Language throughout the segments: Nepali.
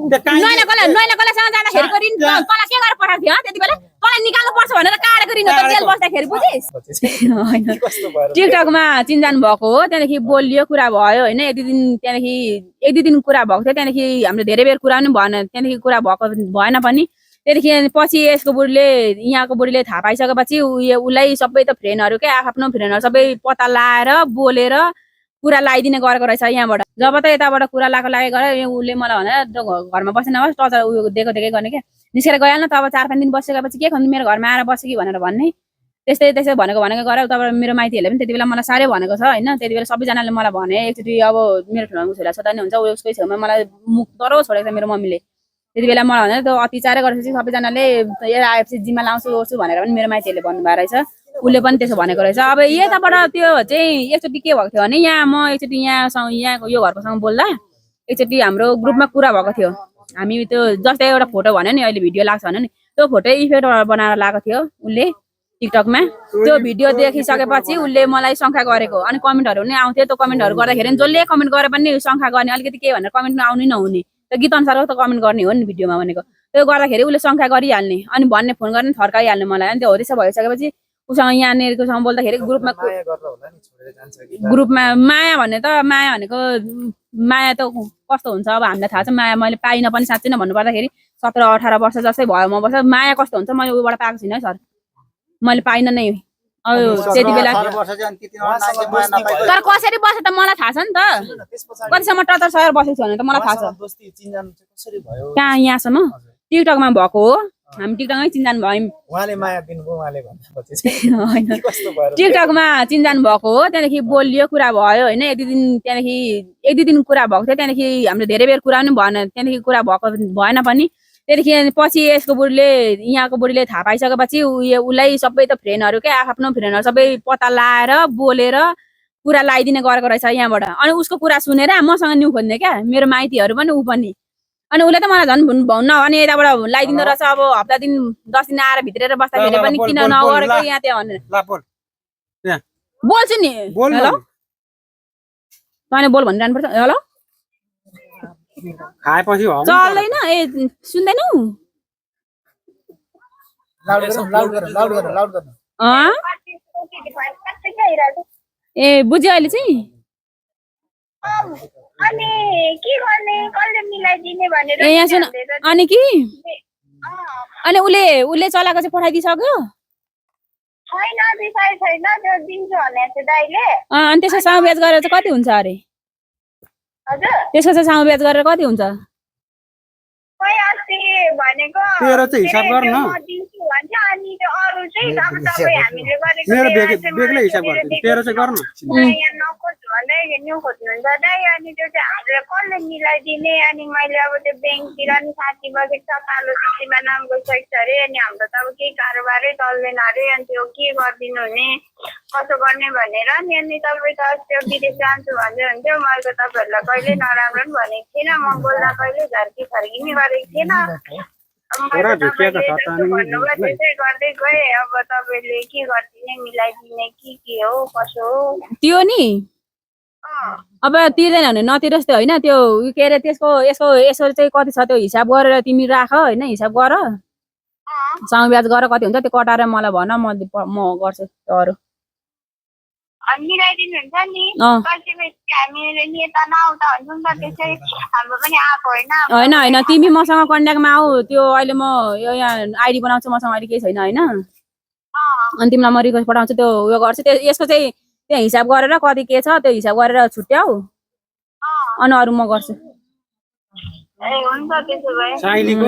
नैना कलासँग जाँदाखेरि तँलाई के गरेर पठाएको थियो त्यति बेला तँलाई निकाल्नु पर्छ भनेर काडेको रिन त जेल बस्दाखेरि बुझिस् हैन टिकटकमा चिन्जान भएको हो त्यहाँदेखि बोलियो कुरा भयो हैन एक दुई दिन कुरा भएको थियो त्यहाँदेखि हामीले धेरै बेर कुरा पनि भएन त्यहाँदेखि कुरा भएको भएन पनि त्यहाँदेखि पछि यसको बुढीले यहाँको बुढीले थाहा पाइसकेपछि उसलाई सबै त फ्रेन्डहरू के आफ्नो फ्रेन्डहरू सबै पत्ता लाएर बोलेर कुरा लगाइदिने गरेको रहेछ यहाँबाट जब त यताबाट कुरा लागि गरे उसले मलाई भने घरमा बसेन होस् टचर उयो देखेकै गर्ने के निस्केर गइहाल्न त अब 4-5 दिन बसेपछि के खन्नु मेरो घरमा आएर बस्यो कि भनेर भन्ने त्यस्तै भनेको गरे तब मेरो माइतीहरूले पनि त्यति बेला मलाई साह्रै भनेको छ हैन त्यति बेला सबैजनाले मलाई भने एकचोटि अब मेरो ठुलो छोरा छोरा नि हुन्छ उसकै छेउमा मलाई मुख दरो छोडेको छ मेरो मम्मीले त्यति बेला मलाई भने त अत्याचार गरेपछि सबैजनाले आएपछि जिम्मा लाउँछु ओर्छु भनेर पनि मेरो माइतीहरूले भन्नुभएको रहेछ उसले पनि त्यसो भनेको रहेछ अब यताबाट त्यो चाहिँ एकचोटि के भएको थियो भने यहाँ म एकचोटि यहाँको यो घरकोसँग बोल्दा एकचोटि हाम्रो ग्रुपमा कुरा भएको थियो हामी त्यो जस्तै एउटा फोटो भन्यो नि अहिले भिडियो लाग्छ भन्यो नि त्यो फोटो इफेक्ट बनाएर लगाएको थियो उसले टिकटकमा त्यो भिडियो देखिसकेपछि उसले मलाई शङ्का गरेको अनि कमेन्टहरू पनि आउँथ्यो त्यो कमेन्टहरू गर्दाखेरि जसले कमेन्ट गरे पनि शङ्का गर्ने अलिकति के भनेर कमेन्ट आउनु नहुने त गीत अनुसारको त कमेन्ट गर्ने हो नि भिडियोमा भनेको त्यो गर्दाखेरि उसले शङ्का गरिहाल्ने अनि भन्ने फोन गर्ने थर्काइहाल्ने मलाई अनि त्यो हो त्यसो भइसकेपछि उसँग यहाँनिरकोसँग बोल्दाखेरि ग्रुपमा माया भन्ने त माया भनेको माया त कस्तो हुन्छ अब हामीलाई थाहा छ माया मैले पाइनँ पनि साँच्चै नै भन्नुपर्दाखेरि 17-18 वर्ष जस्तै भयो म बस्छ माया कस्तो हुन्छ मैले उबाट पाएको छुइनँ है सर मैले पाइनँ नै त्यति बेला तर कसरी बस्यो त मलाई थाहा छ नि त कतिसम्म टचर सयर बसेको छु भने त मलाई थाहा छ कहाँ यहाँसम्म टिकटकमा भएको हो हामी टिकटकमै चिन्जान भयौँ टिकटकमा चिन्जान भएको हो त्यहाँदेखि बोलियो कुरा भयो होइन एक दुई दिन कुरा भएको थियो त्यहाँदेखि हामीले धेरै बेर कुरा पनि भएन त्यहाँदेखि कुरा भएको भएन पनि त्यहाँदेखि पछि यसको बुढीले यहाँको बुढीले थाहा पाइसकेपछि उसलाई सबै त फ्रेन्डहरू के आफ्नो फ्रेन्डहरू सबै पत्ता लाएर बोलेर कुरा लगाइदिने गरेको रहेछ यहाँबाट अनि उसको कुरा सुनेर मसँग न्यु खोज्ने क्या मेरो माइतीहरू पनि ऊ पनि अनि उसले त मलाई झन् भन्न अनि यताबाट लगाइदिँदो रहेछ अब हप्ता दिन 10 दिन आएर भित्रेर बस्दाखेरि पनि किन नगरेको यहाँ त्यहाँ भनेर बोल्छु नि हेलो तैँले बोल भनिरहनु पर्छ हेलो खाएपछि चल्दैन ए सुन्दैनौ ए बुझ्यो अहिले चाहिँ अनि के गर्ने कसले मिलाइदिने भनेर ए यहाँ सुन अनि कि अनि उसले चलाएको चाहिँ पठाइदिइसक्यो छैन बिसाइ छैन त्यो दिन्छु भने चाहिँ दाइले अनि त्यसको साउ ब्याज गरेर चाहिँ कति हुन्छ अरे हजुर त्यसको चाहिँ साउ ब्याज गरेर कति हुन्छ खै अस्ति भनेको तेरो चाहिँ हिसाब गर्न म दिन्छु भन्छ अनि त्यो अरु चाहिँ अब तपाईँ हामीले गरेको मेरो बेग्लै हिसाब गर्छु तेरो चाहिँ गर्न यहाँ नखोज्नु भन्दै न्यु खोज्नुहुन्छ दाइ अनि त्यो चाहिँ हामीले कसले मिलाइदिने अनि मैले अब त्यो ब्याङ्कतिर नि साथी बसेको छ कालो चिठीमा नाम गइसकेको छ अरे अनि हाम्रो त अब केही कारोबारै चल्दैन अरे अनि त्यो के गरिदिनु हुने कसो गर्ने भनेर नि अनि तपाईँ त त्यो विदेश जान्छु भन्दै हुन्थ्यो मैले त तपाईँहरूलाई कहिले नराम्रो पनि भनेको थिएन म बोल्दा कहिले झर्की फर्की नि गरेको थिएन गर्दै गए अब तपाईँले के गरिदिने मिलाइदिने के हो कसो हो त्यो नि अब तिर्दैन भने नतिरोस् त्यो होइन त्यो के अरे त्यसको यसो चाहिँ कति छ त्यो हिसाब गरेर तिमी राख होइन हिसाब गर साउ ब्याज गरेर कति हुन्छ त्यो कटाएर मलाई भन म गर्छु अरू मिलाइदिनुहुन्छ नि हामीले नेता नआउँदा हुन्छ नि त त्यसै हाम्रो पनि आएको होइन होइन तिमी मसँग कन्ट्याक्टमा आऊ त्यो अहिले म यहाँ आइडी बनाउँछु मसँग अहिले केही छैन होइन अनि तिमीलाई म रिक्वेस्ट पठाउँछु त्यो उयो गर्छु त्यो यसको चाहिँ त्यो हिसाब गरेर कति के छ त्यो हिसाब गरेर छुट्याऊ अनि अरू म गर्छु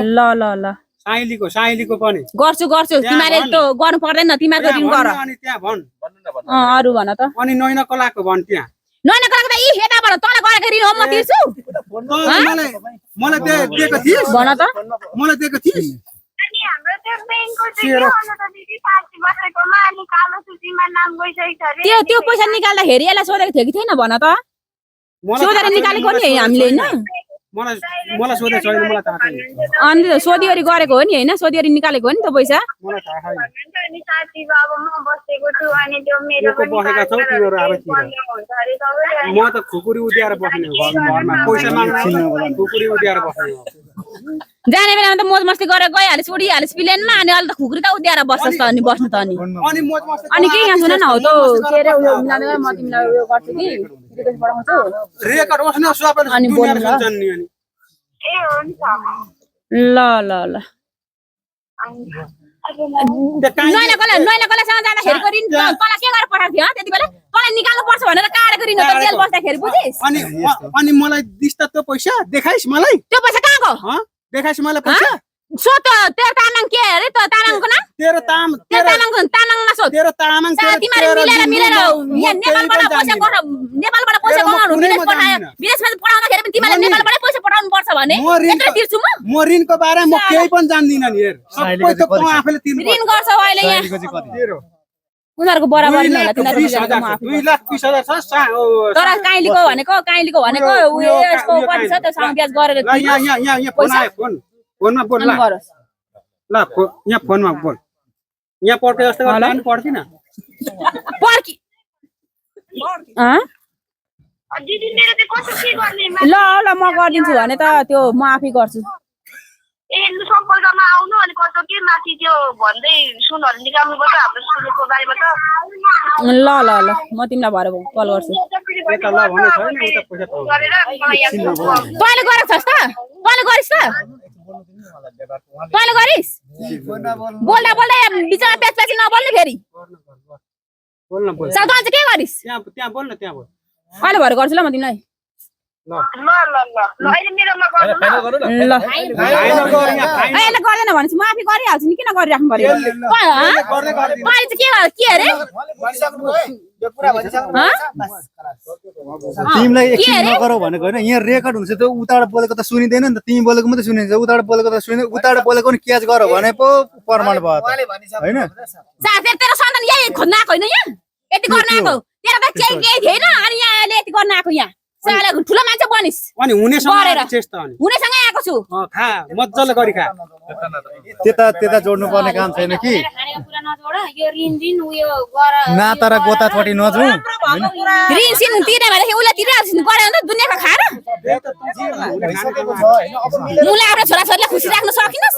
ल ल ल साइलीको पनि गर्छु तिमीले त गर्नु पर्दैन तिमीहरुको दिन गर अनि त्यहाँ भन अरु भन त अनि नैना कलाको भन त्यहाँ नैना कलाको त इ हेताबाट तल गरेको ऋण हो म तिर्छु मलाई दिएको थिइस् भन त मलाई दिएको थिइस् अनि हाम्रो त्यो ब्याङ्कको चाहिँ के गर्नु त दिदी साथी बसेकोमा अनि कालो सूचीमा नाम गइसकेको छ रे त्यो पैसा निकाल्दाखेरि यसलाई सोधेको थियो कि थिएन भन त सोधेर निकालेको नि हामीले हैन मलाई सोधेको छैन मलाई थाहा छैन अनि सोधिवरी गरेको हो नि होइन सोधिवरी निकालेको हो नि त पैसा मलाई थाहा छैन भन्नुहुन्छ अनि साथीको अब म बसेको छु अनि त्यो मेरो को बसेका छौ तिमीहरू अब तिर हुन्छ अरे सबैले म त खुकुरी उद्याएर बस्ने हो घरमा पैसा माग्न खुकुरी उद्याएर बस्ने हो जाने बेलामा त मोज मस्ती गरेर गइहालिस् उडिहालिस् प्लेनमा अनि अहिले त खुकुरी त उद्याएर बस्छस् त अनि बस्नु त अनि अनि मोज मस्ती अनि के यहाँ सुन न हो त के अरे उयो मिलाएर म तिमीलाई उयो गर्छु कि रिक्वेस्ट पठाउँछु रेकर्ड होस् न सबैले अनि दुनियाँले बोल्नु ल। सुन्छन् नि अनि ए हुन्छ ल ल ल नैना कलासँग जाँदाखेरि गरिन् तँलाई के गरेर पठाएको थियो त्यति बेला तँलाई निकाल्नु पर्छ भनेर काँडा गरिन् त जेल बस्दाखेरि बुझिस् अनि मलाई दिस् त त्यो पैसा देखाइस् मलाई त्यो पैसा कहाँको देखाइस् मलाई पैसा सो त तेरो तामाङ के अरे त तामाङको नाम तेरो तामाङमा सोध तेरो तामाङ तिमीहरू मिलेर यहाँ नेपालबाट पैसा कमाउनु विदेश पठायो विदेशमा पठाउँदाखेरि पनि तिमीले नेपालबाटै पैसा पठाउनु पर्छ भने यत्रो तिर्छु म ऋणको बारेमा म केही पनि जान्दिन नि हेर सबै त तँ आफैले तिर्नु ऋण गर्छौ अहिले यहाँ उनीहरूको बराबरी होला तिनीहरू 2,20,000 छ तर काइलीको भनेको उयो यसको कति छ त्यो सँग ब्याज गरेर यहाँ फोन आयो फोनमा बोल ल यहाँ फोनमा बोल यहाँ पढ्दै जस्तो गर्दा पनि पढ्दिन पर्की दिदी मेरो चाहिँ कसो के गर्ने ल ल म गरिदिन्छु भने त त्यो म आफै गर्छु ए सम्पर्कमा आउनु अनि कस्तो के माथि त्यो भन्दै सुनहरू निकाल्नुपर्छ हाम्रो सुनको बारेमा त ल ल ल म तिमीलाई भएर कल गर्छु यता ल भने छैन उता पैसा पाउँछ गरेर तैँले गरेको छस् त तैँले गरिस् त तैँले गरिस् बोल्दा बोल्दा बिचमा प्याच नबोल्ने फेरि बोल न बोल तँ चाहिँ के गरिस् त्यहाँ बोल न त्यहाँ बोल अहिले भएर गर्छु ल म तिमीलाई ल अहिले मेरोमा गर्नु ल अहिले गर्दैन भनेपछि म आफै गरिहाल्छु नि किन गरिराख्नु पर्यो तैँले चाहिँ के अरे तिमीलाई एकछिन नगरौ भनेको होइन यहाँ रेकर्ड हुन्छ त्यो उताबाट बोलेको त सुनिँदैन नि त तिमी बोलेको मात्रै सुनिन्छ उताबाट बोलेको त सुनिँदैन उताबाट बोलेको नि क्याच गर भने पो प्रमाण भयो होइन तेरो सन्तान यही खोज्न आएको होइन यहाँ यति गर्न आएको तेरो त केही थिएन अनि यहाँ अहिले यति गर्न आएको यहाँ साला ठुलो मान्छे बनिस् अनि हुनेसँग चेस त अनि हुनेसँगै आएको छु खा मज्जाले गरी खा त्यता जोड्नु पर्ने काम छैन कि नाता र गोता छोटी नजाऊ ऋण सिन तिर्ने भनेदेखि उसले तिरिरहेको गरे भने त दुनियाँको खाएर मुला आफ्नो छोराछोरीलाई खुसी राख्न सकिनस्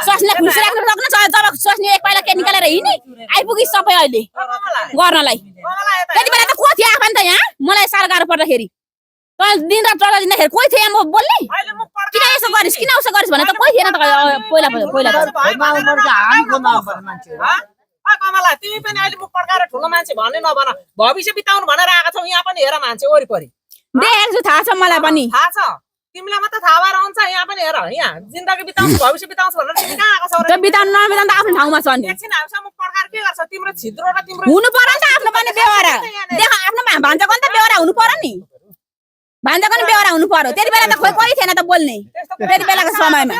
स्वास्नीलाई खुसी राख्न सक्नु जब स्वास्नी एक पाइला के निकालेर हिँड्ने आइपुगिस् सबै अहिले गर्नलाई त्यति बेला त को थियो आफन्त यहाँ मलाई साह्रो गाह्रो पर्दाखेरि दिन रात चला दिँदाखेरि कोही थियो म बोल्ने किन यसो गरिस् किन उसो गरिस् भने त कोही थिएन त पहिला कमला तिमी पनि अहिले मुख पड्काएर ठुलो मान्छे भन्ने नभन भविष्य बिताउनु भनेर आएको छौ यहाँ पनि हेर मान्छे वरिपरि देखेको छु थाहा छ मलाई पनि थाहा छ तिमीलाई मात्र थाहा भएर हुन्छ यहाँ पनि हेर यहाँ जिन्दगी बिताउँछु भविष्य बिताउँछु भनेर तिमी कहाँ आएको छौ त्यो बिताउनु नबिताउनु त आफ्नो ठाउँमा छ नि एकछिन हामीसँग मुख पड्काएर के गर्छ तिम्रो छिद्रो र तिम्रो हुनु पर्यो नि त आफ्नो पनि बेहोरा देख आफ्नो भान्जाको नि त बेहोरा हुनु पर्यो नि भान्जाको नि बेहोरा हुनु पर्यो त्यति बेला त कोही थिएन त बोल्ने त्यति बेलाको समयमा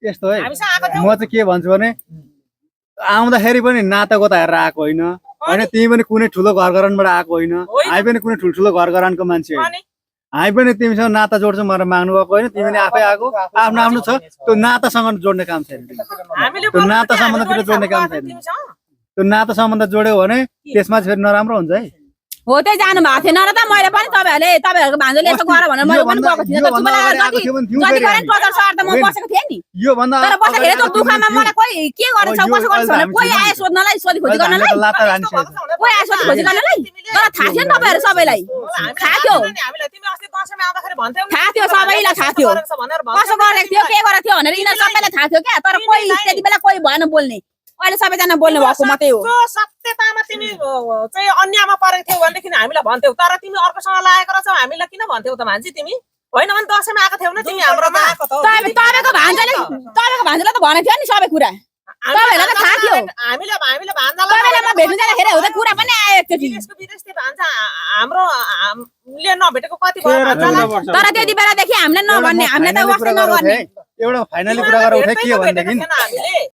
यस्तो है म चाहिँ के भन्छु भने आउँदाखेरि पनि नाता गोता हेरेर आएको होइन होइन तिमी पनि कुनै ठुलो घर घरानबाट आएको होइन हामी पनि कुनै ठुल्ठुलो घर घरानको मान्छे होइन हामी पनि तिमीसँग नाता जोड्छौँ भनेर माग्नु भएको होइन तिमीले आफै आएको आफ्नो आफ्नो छ त्यो नातासँग जोड्ने काम छैन त्यो नाता सम्बन्धतिर जोड्ने काम छैन त्यो नाता सम्बन्ध जोड्यो भने त्यसमा फेरि नराम्रो हुन्छ है हो त्यही जानु भएको थिएन र त मैले पनि तपाईँहरूको भान्जोले यसो गर भनेर मैले पनि गएको थिइनँ त जति गरेन बजार सहर त म बसेको थिएँ नि यो भन्दा तर बस्दाखेरि त दुःखमा मलाई कोही के गरेछ कसो गरेछ भने कोही आयो सोध्नलाई सोधीखोजी गर्नलाई कोही आयो सोधीखोजी गर्नलाई तर थाहा थियो नि तपाईँहरू सबैलाई थाहा थियो थाहा थियो सबैलाई थाहा थियो कसो गरेको थियो के गरेको थियो भनेर यिनीहरू सबैलाई थाहा थियो क्या तर कोही त्यति बेला कोही भएन बोल्ने अहिले सबैजना बोल्नु भएको मात्रै हो सत्यतामा तिमी चाहिँ अन्यमा परेको थियौ भनेदेखि हामीलाई भन्थ्यौ तर तिमी अर्कोसँग लागेको रहेछौ हामीलाई किन भन्थ्यौ त मान्छे तिमी होइन भने दसैँमा आएको थियौ न तिमी हाम्रो तपाईँको भान्जाले त भनेको थियो नि सबै कुरा तपाईँहरूलाई त थाहा थियो हामीले भान्जालाई तपाईँलाई म भेट्नु जाँदाखेरि हो त कुरा पनि आयो एकचोटि विदेशको भान्जा हाम्रोले नभेटेको कति भयो तर त्यति बेलादेखि हामीलाई नभन्ने हामीलाई त वास्तै नगर्ने एउटा फाइनली कुरा गरेर उठाइ के भनेदेखि